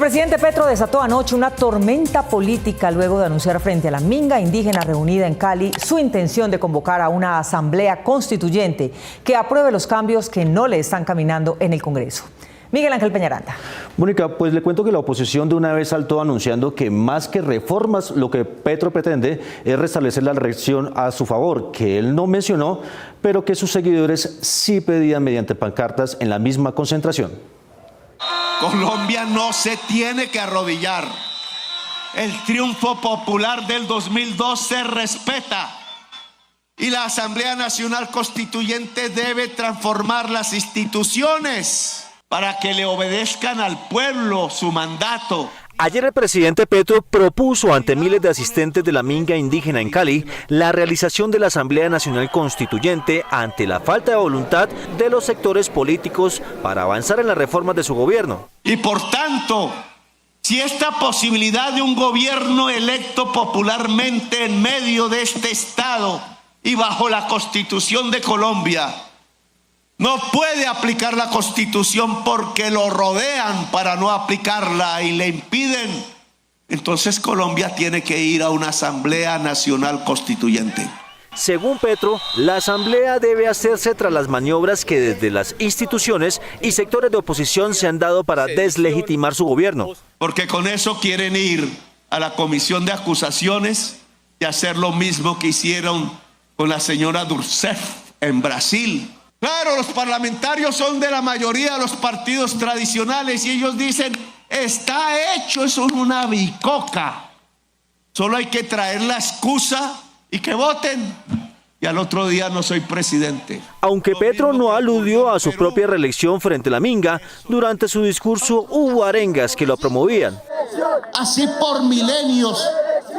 presidente Petro desató anoche una tormenta política luego de anunciar frente a la minga indígena reunida en Cali su intención de convocar a una asamblea constituyente que apruebe los cambios que no le están caminando en el Congreso. Miguel Ángel Peñaranda. Mónica, pues le cuento que la oposición de una vez saltó anunciando que más que reformas, lo que Petro pretende es restablecer la elección a su favor, que él no mencionó, pero que sus seguidores sí pedían mediante pancartas en la misma concentración. Colombia no se tiene que arrodillar. El triunfo popular del 2002 se respeta y la Asamblea Nacional Constituyente debe transformar las instituciones para que le obedezcan al pueblo su mandato. Ayer el presidente Petro propuso ante miles de asistentes de la minga indígena en Cali la realización de la Asamblea Nacional Constituyente ante la falta de voluntad de los sectores políticos para avanzar en las reformas de su gobierno. Y por tanto, si esta posibilidad de un gobierno electo popularmente en medio de este Estado y bajo la Constitución de Colombia no puede aplicar la Constitución porque lo rodean para no aplicarla y le impiden, entonces Colombia tiene que ir a una Asamblea Nacional Constituyente. Según Petro, la asamblea debe hacerse tras las maniobras que desde las instituciones y sectores de oposición se han dado para deslegitimar su gobierno. Porque con eso quieren ir a la comisión de acusaciones y hacer lo mismo que hicieron con la señora Rousseff en Brasil. Claro, los parlamentarios son de la mayoría de los partidos tradicionales y ellos dicen, está hecho, eso es una bicoca. Solo hay que traer la excusa y que voten. Y al otro día no soy presidente. Aunque Petro no aludió a su propia reelección frente a la minga, durante su discurso hubo arengas que lo promovían. Así por milenios,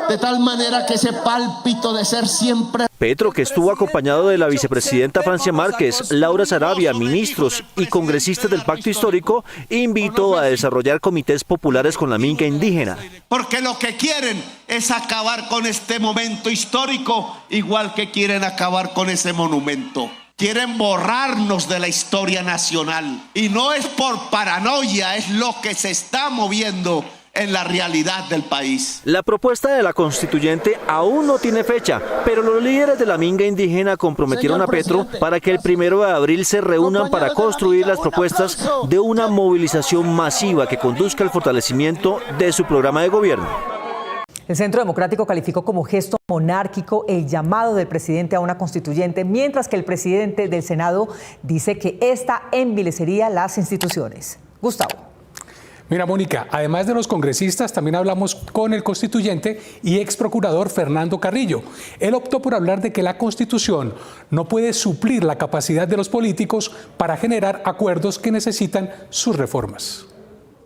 de tal manera que ese pálpito de ser siempre. Petro, que estuvo acompañado de la vicepresidenta Francia Márquez, Laura Sarabia, ministros y congresistas del Pacto Histórico, invitó a desarrollar comités populares con la minga indígena. Porque lo que quieren es acabar con este momento histórico, igual que quieren acabar con ese monumento. Quieren borrarnos de la historia nacional. Y no es por paranoia, es lo que se está moviendo en la realidad del país. La propuesta de la constituyente aún no tiene fecha, pero los líderes de la minga indígena comprometieron a Petro para que el 1 de abril se reúnan para construir las propuestas de una movilización masiva que conduzca al fortalecimiento de su programa de gobierno. El Centro Democrático calificó como gesto monárquico el llamado del presidente a una constituyente, mientras que el presidente del Senado dice que esta envilecería las instituciones. Gustavo. Mira, Mónica, además de los congresistas, también hablamos con el constituyente y ex procurador Fernando Carrillo. Él optó por hablar de que la Constitución no puede suplir la capacidad de los políticos para generar acuerdos que necesitan sus reformas.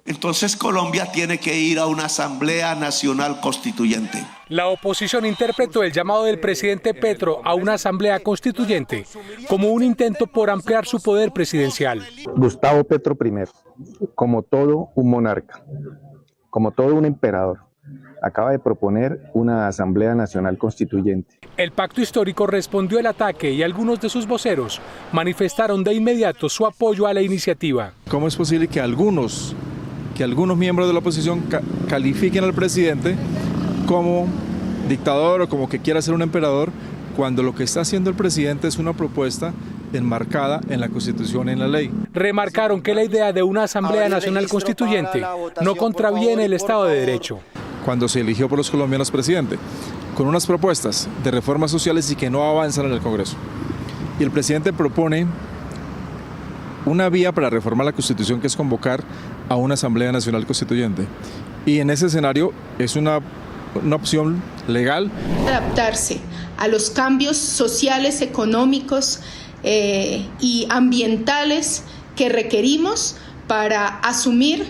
Entonces Colombia tiene que ir a una Asamblea Nacional Constituyente. La oposición interpretó el llamado del presidente Petro a una asamblea constituyente como un intento por ampliar su poder presidencial. Gustavo Petro I, como todo un monarca, como todo un emperador, acaba de proponer una Asamblea Nacional Constituyente. El Pacto Histórico respondió al ataque y algunos de sus voceros manifestaron de inmediato su apoyo a la iniciativa. ¿Cómo es posible que algunos miembros de la oposición califiquen al presidente como dictador o como que quiera ser un emperador, cuando lo que está haciendo el presidente es una propuesta enmarcada en la Constitución y en la ley? Remarcaron que la idea de una Asamblea Nacional Constituyente no contraviene el Estado de Derecho. Cuando se eligió por los colombianos presidente, con unas propuestas de reformas sociales y que no avanzan en el Congreso. Y el presidente propone una vía para reformar la Constitución, que es convocar a una Asamblea Nacional Constituyente. Y en ese escenario es una opción legal. Adaptarse a los cambios sociales, económicos y ambientales que requerimos para asumir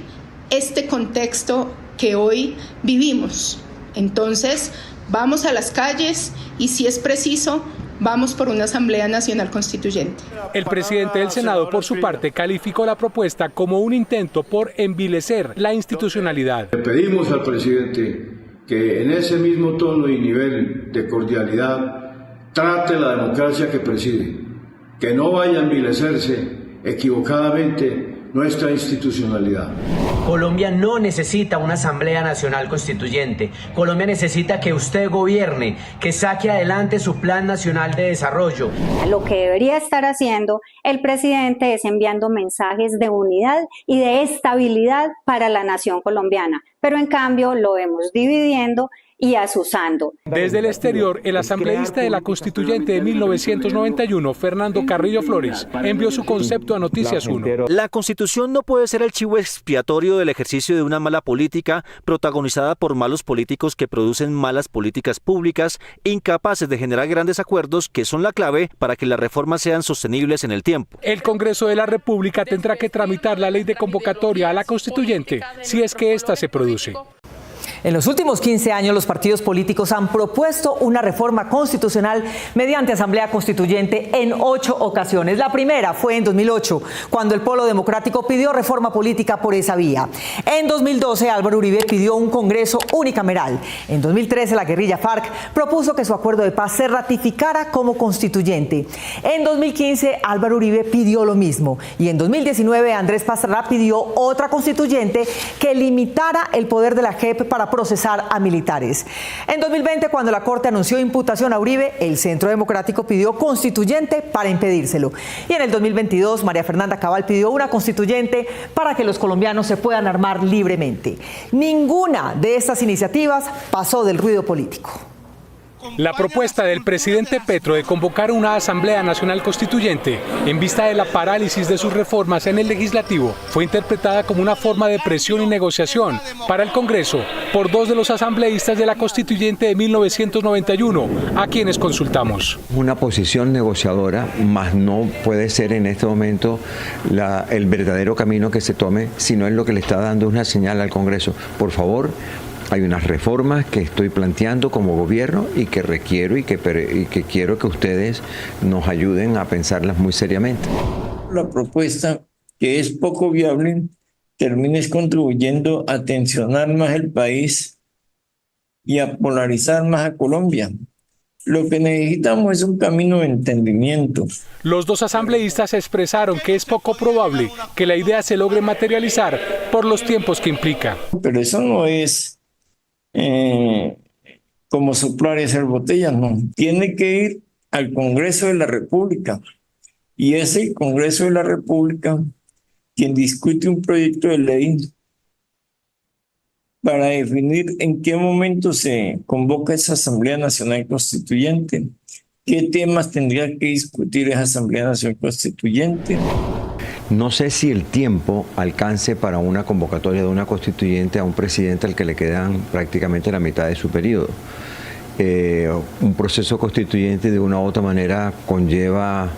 este contexto que hoy vivimos. Entonces, vamos a las calles y, si es preciso, vamos por una Asamblea Nacional Constituyente. El presidente del Senado, por su parte, calificó la propuesta como un intento por envilecer la institucionalidad. Le pedimos al presidente que en ese mismo tono y nivel de cordialidad trate la democracia que preside, que no vaya a envilecerse equivocadamente nuestra institucionalidad. Colombia no necesita una Asamblea Nacional Constituyente. Colombia necesita que usted gobierne, que saque adelante su Plan Nacional de Desarrollo. Lo que debería estar haciendo el presidente es enviando mensajes de unidad y de estabilidad para la nación colombiana, pero en cambio lo vemos dividiendo y asusando. Desde el exterior, el asambleísta de la Constituyente de 1991, Fernando Carrillo Flores, envió su concepto a Noticias 1. La Constitución no puede ser el chivo expiatorio del ejercicio de una mala política protagonizada por malos políticos que producen malas políticas públicas, incapaces de generar grandes acuerdos que son la clave para que las reformas sean sostenibles en el tiempo. El Congreso de la República tendrá que tramitar la ley de convocatoria a la Constituyente si es que ésta se produce. En los últimos 15 años, los partidos políticos han propuesto una reforma constitucional mediante asamblea constituyente en 8 ocasiones. La primera fue en 2008, cuando el Polo Democrático pidió reforma política por esa vía. En 2012, Álvaro Uribe pidió un Congreso unicameral. En 2013, la guerrilla FARC propuso que su acuerdo de paz se ratificara como constituyente. En 2015, Álvaro Uribe pidió lo mismo. Y en 2019, Andrés Pastrana pidió otra constituyente que limitara el poder de la JEP para procesar a militares. En 2020, cuando la Corte anunció imputación a Uribe, el Centro Democrático pidió constituyente para impedírselo. Y en el 2022, María Fernanda Cabal pidió una constituyente para que los colombianos se puedan armar libremente. Ninguna de estas iniciativas pasó del ruido político. La propuesta del presidente Petro de convocar una Asamblea Nacional Constituyente en vista de la parálisis de sus reformas en el legislativo fue interpretada como una forma de presión y negociación para el Congreso por 2 de los asambleístas de la Constituyente de 1991, a quienes consultamos. Una posición negociadora, mas no puede ser en este momento el verdadero camino que se tome, sino es lo que le está dando una señal al Congreso. Por favor, hay unas reformas que estoy planteando como gobierno y que requiero y que quiero que ustedes nos ayuden a pensarlas muy seriamente. La propuesta, que es poco viable, termina contribuyendo a tensionar más el país y a polarizar más a Colombia. Lo que necesitamos es un camino de entendimiento. Los 2 asambleístas expresaron que es poco probable que la idea se logre materializar por los tiempos que implica. Pero eso no es como soplar y hacer botellas, no. Tiene que ir al Congreso de la República. Y es el Congreso de la República quien discute un proyecto de ley para definir en qué momento se convoca esa Asamblea Nacional Constituyente, qué temas tendría que discutir esa Asamblea Nacional Constituyente. No sé si el tiempo alcance para una convocatoria de una constituyente a un presidente al que le quedan prácticamente la mitad de su periodo. Un proceso constituyente de una u otra manera conlleva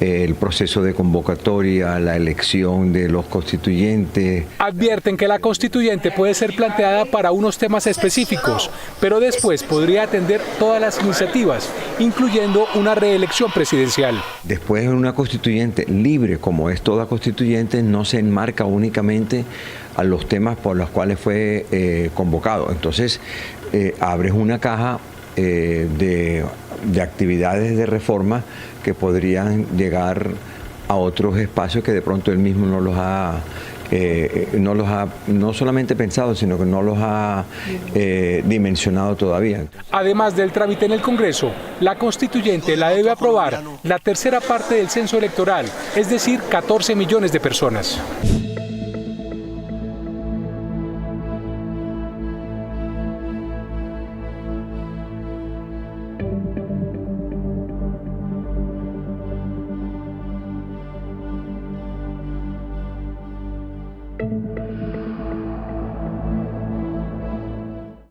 el proceso de convocatoria, la elección de los constituyentes. Advierten que la constituyente puede ser planteada para unos temas específicos, pero después podría atender todas las iniciativas, incluyendo una reelección presidencial. Después, una constituyente libre, como es toda constituyente, no se enmarca únicamente a los temas por los cuales fue convocado. Entonces, abres una caja de actividades de reforma que podrían llegar a otros espacios que de pronto él mismo no solamente pensado, sino que no los ha dimensionado todavía. Además del trámite en el Congreso, la constituyente la debe aprobar la tercera parte del censo electoral, es decir, 14 millones de personas.